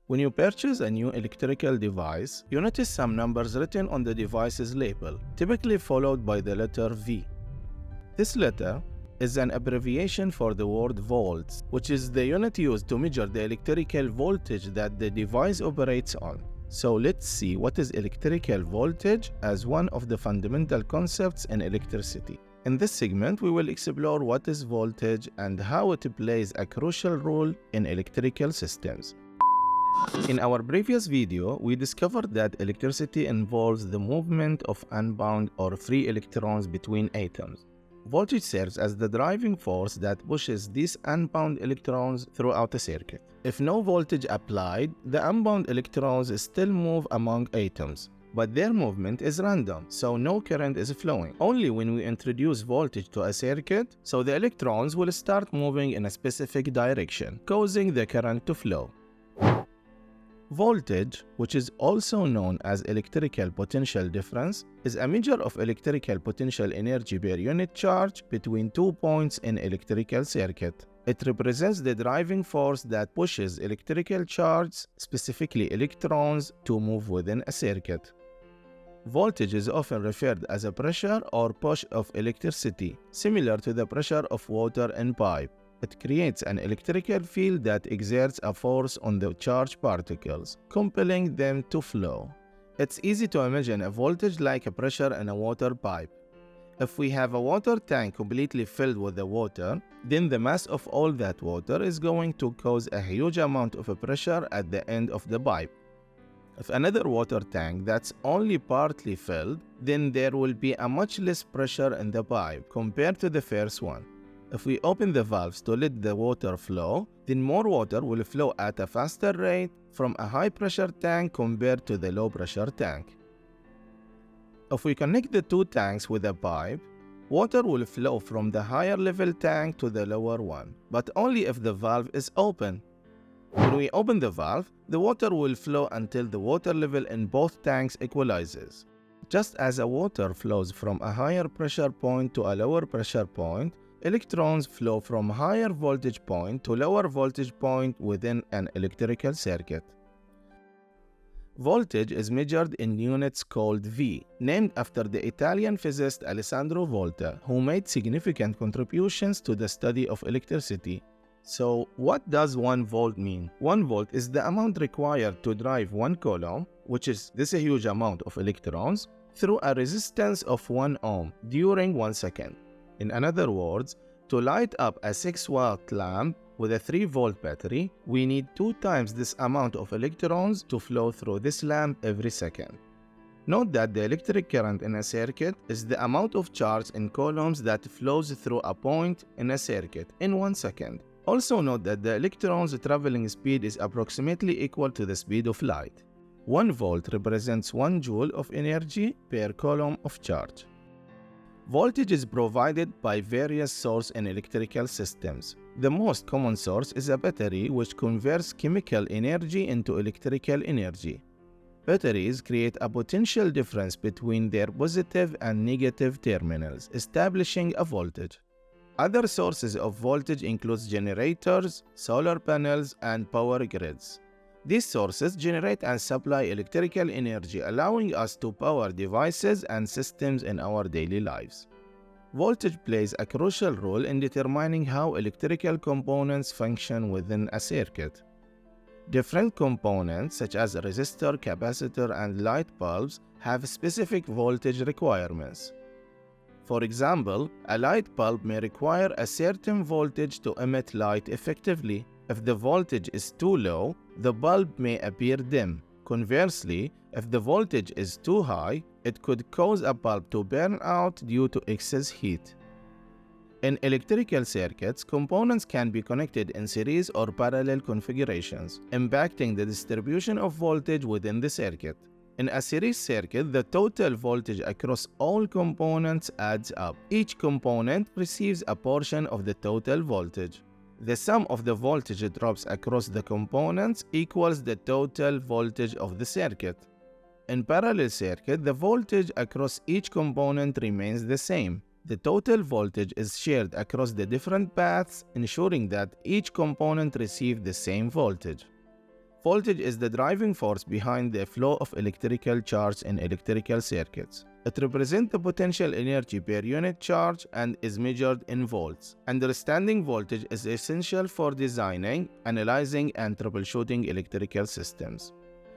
When you purchase a new electrical device, you notice some numbers written on the device's label, typically followed by the letter V. This letter is an abbreviation for the word volts, which is the unit used to measure the electrical voltage that the device operates on. So let's see what is electrical voltage as one of the fundamental concepts in electricity. In this segment, we will explore what is voltage and how it plays a crucial role in electrical systems. In our previous video, we discovered that electricity involves the movement of unbound or free electrons between atoms. Voltage serves as the driving force that pushes these unbound electrons throughout a circuit. If no voltage applied, the unbound electrons still move among atoms, but their movement is random, so no current is flowing. Only when we introduce voltage to a circuit, so the electrons will start moving in a specific direction, causing the current to flow. Voltage, which is also known as electrical potential difference, is a measure of electrical potential energy per unit charge between 2 points in electrical circuit. It represents the driving force that pushes electrical charges, specifically electrons, to move within a circuit. Voltage is often referred as a pressure or push of electricity, similar to the pressure of water in pipe. It creates an electrical field that exerts a force on the charged particles, compelling them to flow. It's easy to imagine a voltage like a pressure in a water pipe. If we have a water tank completely filled with the water, then the mass of all that water is going to cause a huge amount of pressure at the end of the pipe. If another water tank that's only partly filled, then there will be a much less pressure in the pipe compared to the first one. If we open the valves to let the water flow, then more water will flow at a faster rate from a high-pressure tank compared to the low-pressure tank. If we connect the two tanks with a pipe, water will flow from the higher-level tank to the lower one, but only if the valve is open. When we open the valve, the water will flow until the water level in both tanks equalizes. Just as a water flows from a higher pressure point to a lower pressure point, electrons flow from higher voltage point to lower voltage point within an electrical circuit. Voltage is measured in units called V, named after the Italian physicist Alessandro Volta, who made significant contributions to the study of electricity. So, what does 1 volt mean? 1 volt is the amount required to drive 1 coulomb, which is this huge amount of electrons, through a resistance of 1 ohm during 1 second. In other words, to light up a 6-watt lamp with a 3-volt battery, we need 2 times this amount of electrons to flow through this lamp every second. Note that the electric current in a circuit is the amount of charge in coulombs that flows through a point in a circuit in 1 second. Also note that the electron's traveling speed is approximately equal to the speed of light. 1 volt represents 1 joule of energy per coulomb of charge. Voltage is provided by various sources in electrical systems. The most common source is a battery, which converts chemical energy into electrical energy. Batteries create a potential difference between their positive and negative terminals, establishing a voltage. Other sources of voltage include generators, solar panels, and power grids. These sources generate and supply electrical energy, allowing us to power devices and systems in our daily lives. Voltage plays a crucial role in determining how electrical components function within a circuit. Different components, such as a resistor, capacitor, and light bulbs, have specific voltage requirements. For example, a light bulb may require a certain voltage to emit light effectively. If the voltage is too low, the bulb may appear dim. Conversely, if the voltage is too high, it could cause a bulb to burn out due to excess heat. In electrical circuits, components can be connected in series or parallel configurations, impacting the distribution of voltage within the circuit. In a series circuit, the total voltage across all components adds up. Each component receives a portion of the total voltage. The sum of the voltage drops across the components equals the total voltage of the circuit. In parallel circuit, the voltage across each component remains the same. The total voltage is shared across the different paths, ensuring that each component receives the same voltage. Voltage is the driving force behind the flow of electrical charge in electrical circuits. It represents the potential energy per unit charge and is measured in volts. Understanding voltage is essential for designing, analyzing, and troubleshooting electrical systems.